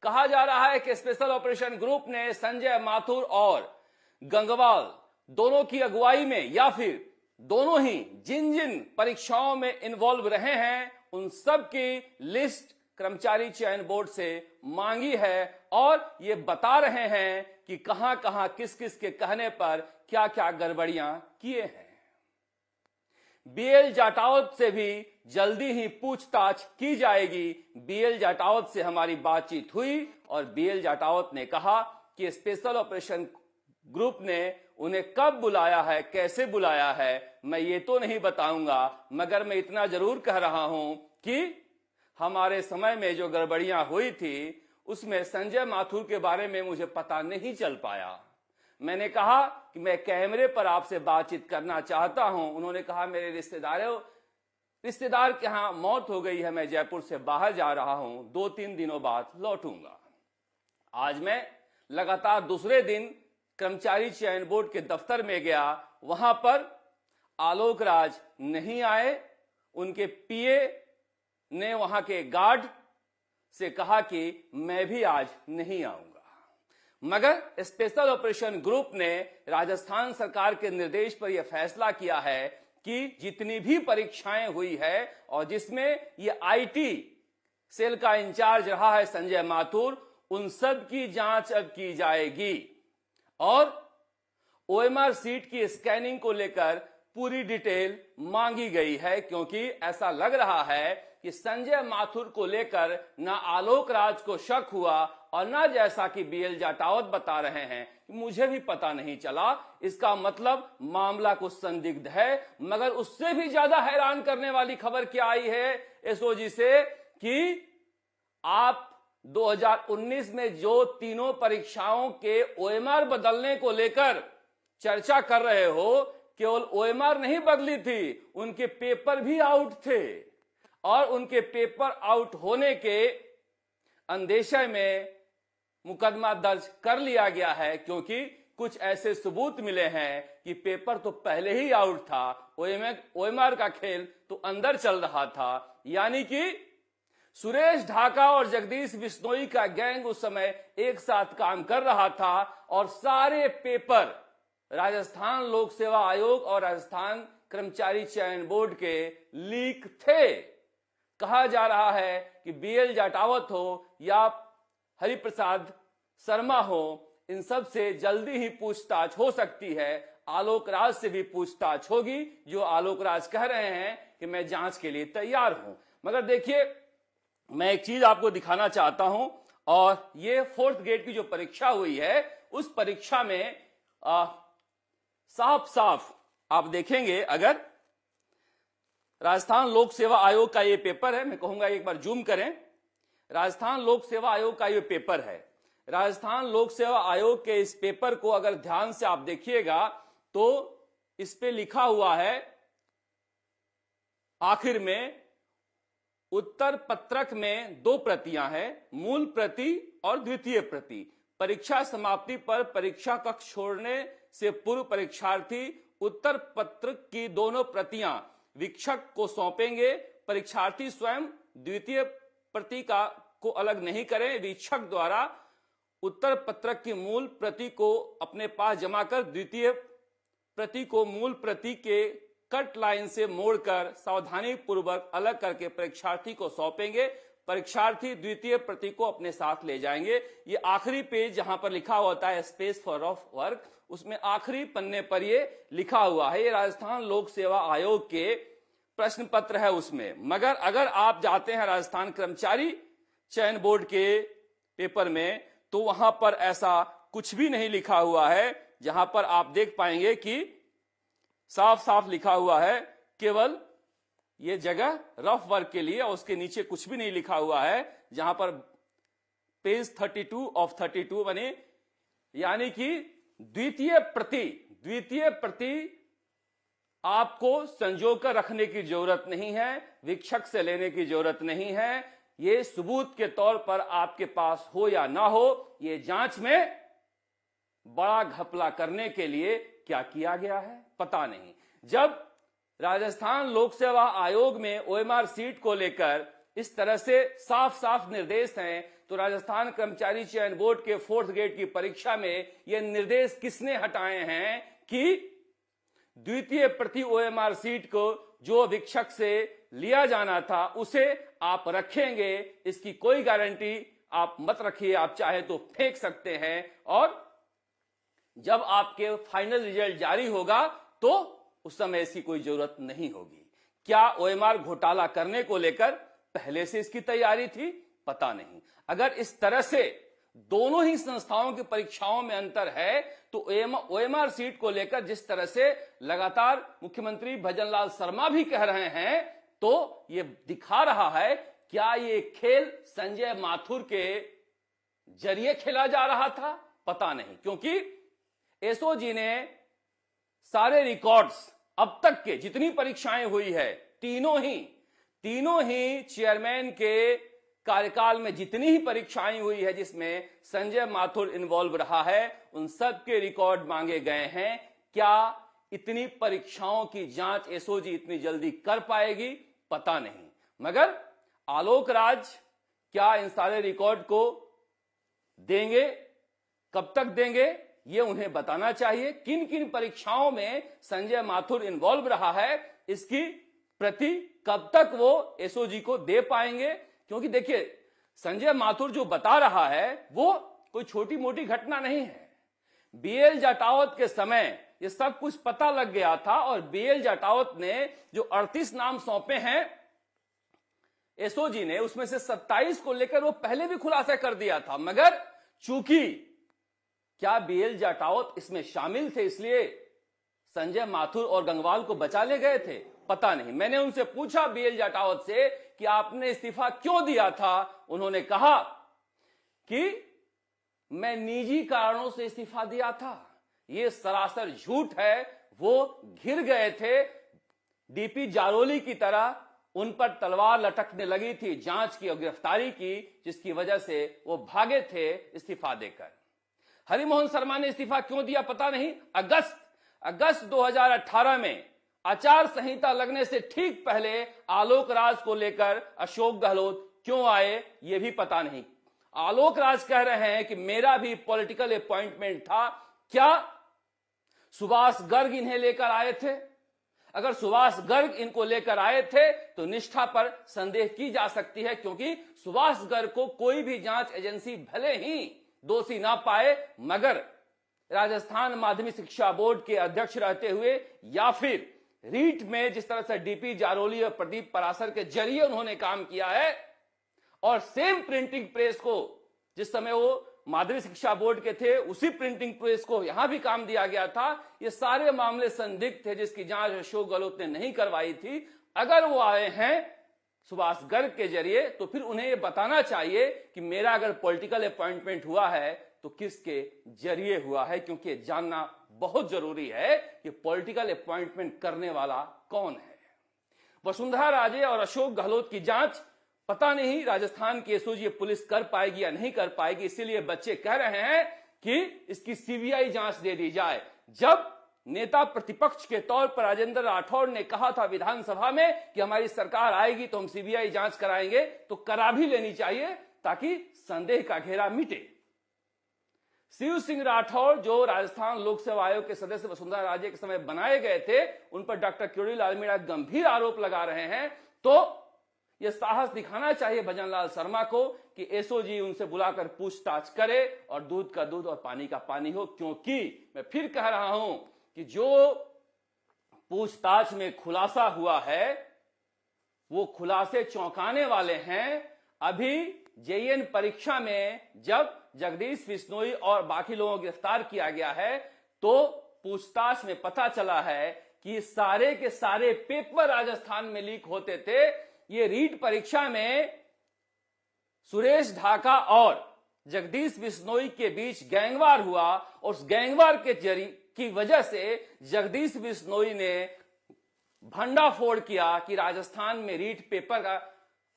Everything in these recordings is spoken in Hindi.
कहा जा रहा है कि स्पेशल ऑपरेशन ग्रुप ने संजय माथुर और गंगवाल दोनों की अगुवाई में या फिर दोनों ही जिन जिन परीक्षाओं में इन्वॉल्व रहे हैं उन सब की लिस्ट कर्मचारी चयन बोर्ड से मांगी है और ये बता रहे हैं कि कहां कहां किस किस के कहने पर क्या क्या गड़बड़ियां किए हैं। बीएल जाटावत से भी जल्दी ही पूछताछ की जाएगी। बीएल जाटावत से हमारी बातचीत हुई और बीएल जाटावत ने कहा कि स्पेशल ऑपरेशन ग्रुप ने उन्हें कब बुलाया है, कैसे बुलाया है, मैं ये तो नहीं बताऊंगा, मगर मैं इतना जरूर कह रहा हूं कि हमारे समय में जो गड़बड़ियां हुई थी उसमें संजय माथुर के बारे में मुझे पता नहीं चल पाया। मैंने कहा कि मैं कैमरे पर आपसे बातचीत करना चाहता हूं। उन्होंने कहा मेरे रिश्तेदार के यहां मौत हो गई है, मैं जयपुर से बाहर जा रहा हूं, 2-3 दिनों बाद लौटूंगा। आज मैं लगातार दूसरे दिन कर्मचारी चयन बोर्ड के दफ्तर में गया, वहां पर आलोक राज नहीं आए। उनके पीए ने वहां के गार्ड से कहा कि मैं भी आज नहीं आऊंगा, मगर स्पेशल ऑपरेशन ग्रुप ने राजस्थान सरकार के निर्देश पर यह फैसला किया है कि जितनी भी परीक्षाएं हुई है और जिसमें ये आईटी सेल का इंचार्ज रहा है संजय माथुर, उन सब की जांच अब की जाएगी और ओएमआर सीट की स्कैनिंग को लेकर पूरी डिटेल मांगी गई है, क्योंकि ऐसा लग रहा है कि संजय माथुर को लेकर ना आलोक राज को शक हुआ और ना, जैसा कि बीएल जाटावत बता रहे हैं, मुझे भी पता नहीं चला। इसका मतलब मामला कुछ संदिग्ध है। मगर उससे भी ज्यादा हैरान करने वाली खबर क्या आई है एसओजी से कि आप 2019 में जो तीनों परीक्षाओं के ओएमआर बदलने को लेकर चर्चा कर रहे हो, केवल ओएमआर नहीं बदली थी, उनके पेपर भी आउट थे और उनके पेपर आउट होने के अंदेशे में मुकदमा दर्ज कर लिया गया है, क्योंकि कुछ ऐसे सबूत मिले हैं कि पेपर तो पहले ही आउट था, ओएमआर का खेल तो अंदर चल रहा था। यानी कि सुरेश ढाका और जगदीश बिश्नोई का गैंग उस समय एक साथ काम कर रहा था और सारे पेपर राजस्थान लोक सेवा आयोग और राजस्थान कर्मचारी चयन बोर्ड के लीक थे। कहा जा रहा है कि बीएल जाटावत हो या हरिप्रसाद शर्मा हो, इन सब से जल्दी ही पूछताछ हो सकती है। आलोक राज से भी पूछताछ होगी, जो आलोक राज कह रहे हैं कि मैं जांच के लिए तैयार हूं। मगर देखिए, मैं एक चीज आपको दिखाना चाहता हूं, और ये 4th ग्रेड की जो परीक्षा हुई है उस परीक्षा में साफ साफ आप देखेंगे, अगर राजस्थान लोक सेवा आयोग का ये पेपर है, मैं कहूंगा एक बार जूम करें, राजस्थान लोक सेवा आयोग का ये पेपर है। राजस्थान लोक सेवा आयोग के इस पेपर को अगर ध्यान से आप देखिएगा तो इस पे लिखा हुआ है आखिर में, उत्तर पत्रक में 2 प्रतियां हैं, मूल प्रति और द्वितीय प्रति। परीक्षा समाप्ति पर परीक्षा कक्ष छोड़ने से पूर्व परीक्षार्थी उत्तर पत्रक की दोनों प्रतियां वीक्षक को सौंपेंगे। परीक्षार्थी स्वयं द्वितीय प्रति को अलग नहीं करें। वीक्षक द्वारा उत्तर पत्रक की मूल प्रति को अपने पास जमा कर द्वितीय प्रति को मूल प्रति के कट लाइन से मोड़कर सावधानी पूर्वक अलग करके परीक्षार्थी को सौंपेंगे। परीक्षार्थी द्वितीय प्रति को अपने साथ ले जाएंगे। ये आखिरी पेज जहां पर लिखा होता है स्पेस फॉर ऑफ वर्क, उसमें आखिरी पन्ने पर ये लिखा हुआ है। ये राजस्थान लोक सेवा आयोग के प्रश्न पत्र है उसमें। मगर अगर आप जाते हैं राजस्थान कर्मचारी चयन बोर्ड के पेपर में, तो वहां पर ऐसा कुछ भी नहीं लिखा हुआ है। जहां पर आप देख पाएंगे कि साफ साफ लिखा हुआ है केवल ये जगह रफ वर्क के लिए, और उसके नीचे कुछ भी नहीं लिखा हुआ है। जहां पर पेज 32 ऑफ 32 बने, यानी कि द्वितीय प्रति आपको संजो कर रखने की जरूरत नहीं है, वीक्षक से लेने की जरूरत नहीं है। ये सबूत के तौर पर आपके पास हो या ना हो, ये जांच में बड़ा घपला करने के लिए क्या किया गया है पता नहीं। जब राजस्थान लोक सेवा आयोग में ओएमआर सीट को लेकर इस तरह से साफ साफ निर्देश हैं तो राजस्थान कर्मचारी चयन बोर्ड के 4th ग्रेड की परीक्षा में यह निर्देश किसने हटाए हैं कि द्वितीय प्रति OMR सीट को जो अधीक्षक से लिया जाना था उसे आप रखेंगे। इसकी कोई गारंटी आप मत रखिए, आप चाहे तो फेंक सकते हैं, और जब आपके फाइनल रिजल्ट जारी होगा तो उस समय इसकी कोई जरूरत नहीं होगी। क्या OMR घोटाला करने को लेकर पहले से इसकी तैयारी थी? पता नहीं। अगर इस तरह से दोनों ही संस्थाओं की परीक्षाओं में अंतर है तो OMR सीट को लेकर जिस तरह से लगातार मुख्यमंत्री भजनलाल शर्मा भी कह रहे हैं, तो ये दिखा रहा है क्या ये खेल संजय माथुर के जरिए खेला जा रहा था? पता नहीं, क्योंकि एसओजी ने सारे रिकॉर्ड्स अब तक के जितनी परीक्षाएं हुई है तीनों ही चेयरमैन के कार्यकाल में जितनी ही परीक्षाएं हुई है जिसमें संजय माथुर इन्वॉल्व रहा है, उन सब के रिकॉर्ड मांगे गए हैं। क्या इतनी परीक्षाओं की जांच एसओजी इतनी जल्दी कर पाएगी? पता नहीं। मगर आलोक राज क्या इन सारे रिकॉर्ड को देंगे? कब तक देंगे ये उन्हें बताना चाहिए। किन किन परीक्षाओं में संजय माथुर इन्वॉल्व रहा है, इसकी प्रति कब तक वो एसओजी को दे पाएंगे? क्योंकि देखिए, संजय माथुर जो बता रहा है वो कोई छोटी मोटी घटना नहीं है। बीएल जाटावत के समय ये सब कुछ पता लग गया था, और बीएल जाटावत ने जो 38 नाम सौंपे हैं एसओजी ने, उसमें से 27 को लेकर वो पहले भी खुलासा कर दिया था। मगर चूंकि क्या बीएल जाटावत इसमें शामिल थे इसलिए संजय माथुर और गंगवाल को बचा ले गए थे? पता नहीं। मैंने उनसे पूछा बीएल जाटावत से कि आपने इस्तीफा क्यों दिया था? उन्होंने कहा कि मैं निजी कारणों से इस्तीफा दिया था। यह सरासर झूठ है। वो घिर गए थे, डीपी जारोली की तरह उन पर तलवार लटकने लगी थी जांच की और गिरफ्तारी की, जिसकी वजह से वो भागे थे इस्तीफा देकर। हरिमोहन शर्मा ने इस्तीफा क्यों दिया? पता नहीं। अगस्त 2018 में आचार संहिता लगने से ठीक पहले आलोक राज को लेकर अशोक गहलोत क्यों आए, यह भी पता नहीं। आलोक राज कह रहे हैं कि मेरा भी पॉलिटिकल अपॉइंटमेंट था। क्या सुभाष गर्ग इन्हें लेकर आए थे? अगर सुभाष गर्ग इनको लेकर आए थे तो निष्ठा पर संदेह की जा सकती है, क्योंकि सुभाष गर्ग को कोई भी जांच एजेंसी भले ही दोषी ना पाए, मगर राजस्थान माध्यमिक शिक्षा बोर्ड के अध्यक्ष रहते हुए या फिर रीट में जिस तरह से डीपी जारोली और प्रदीप पराशर के जरिए उन्होंने काम किया है, और सेम प्रिंटिंग प्रेस को जिस समय वो माध्यमिक शिक्षा बोर्ड के थे उसी प्रिंटिंग प्रेस को यहां भी काम दिया गया था। ये सारे मामले संदिग्ध थे जिसकी जांच अशोक गहलोत ने नहीं करवाई थी। अगर वो आए हैं सुभाष गर्ग के जरिए तो फिर उन्हें यह बताना चाहिए कि मेरा अगर पॉलिटिकल अपॉइंटमेंट हुआ है तो किसके जरिए हुआ है, क्योंकि जानना बहुत जरूरी है कि पॉलिटिकल अपॉइंटमेंट करने वाला कौन है। वसुंधरा राजे और अशोक गहलोत की जांच पता नहीं राजस्थान की एसओजी पुलिस कर पाएगी या नहीं कर पाएगी, इसीलिए बच्चे कह रहे हैं कि इसकी सीबीआई जांच दे दी जाए। जब नेता प्रतिपक्ष के तौर पर राजेंद्र राठौड़ ने कहा था विधानसभा में कि हमारी सरकार आएगी तो हम सीबीआई जांच कराएंगे, तो करा भी लेनी चाहिए ताकि संदेह का घेरा मिटे। शिव सिंह राठौड़ जो राजस्थान लोक सेवा आयोग के सदस्य वसुंधरा राजे के समय बनाए गए थे, उन पर डॉक्टर किरोड़ी लाल मीणा गंभीर आरोप लगा रहे हैं। तो यह साहस दिखाना चाहिए भजनलाल शर्मा को कि एसओजी उनसे बुलाकर पूछताछ करे और दूध का दूध और पानी का पानी हो, क्योंकि मैं फिर कह रहा हूं कि जो पूछताछ में खुलासा हुआ है वो खुलासे चौंकाने वाले हैं। अभी जेईएन परीक्षा में जब जगदीश बिश्नोई और बाकी लोगों को गिरफ्तार किया गया है तो पूछताछ में पता चला है कि सारे के सारे पेपर राजस्थान में लीक होते थे। ये रीट परीक्षा में सुरेश ढाका और जगदीश बिश्नोई के बीच गैंगवार हुआ और उस गैंगवार की वजह से जगदीश बिश्नोई ने भंडाफोड़ किया कि राजस्थान में रीट पेपर का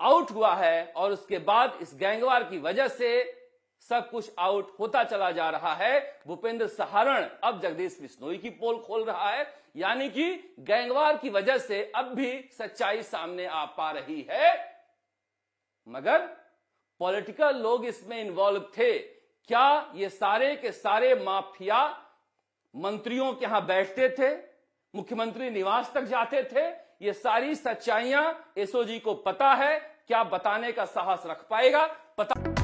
आउट हुआ है, और उसके बाद इस गैंगवार की वजह से सब कुछ आउट होता चला जा रहा है। भूपेंद्र सहारण अब जगदीश बिश्नोई की पोल खोल रहा है, यानी कि गैंगवार की वजह से अब भी सच्चाई सामने आ पा रही है। मगर पॉलिटिकल लोग इसमें इन्वॉल्व थे। क्या ये सारे के सारे माफिया मंत्रियों के यहां बैठते थे, मुख्यमंत्री निवास तक जाते थे? ये सारी सच्चाइयां एसओजी को पता है। क्या बताने का साहस रख पाएगा? पता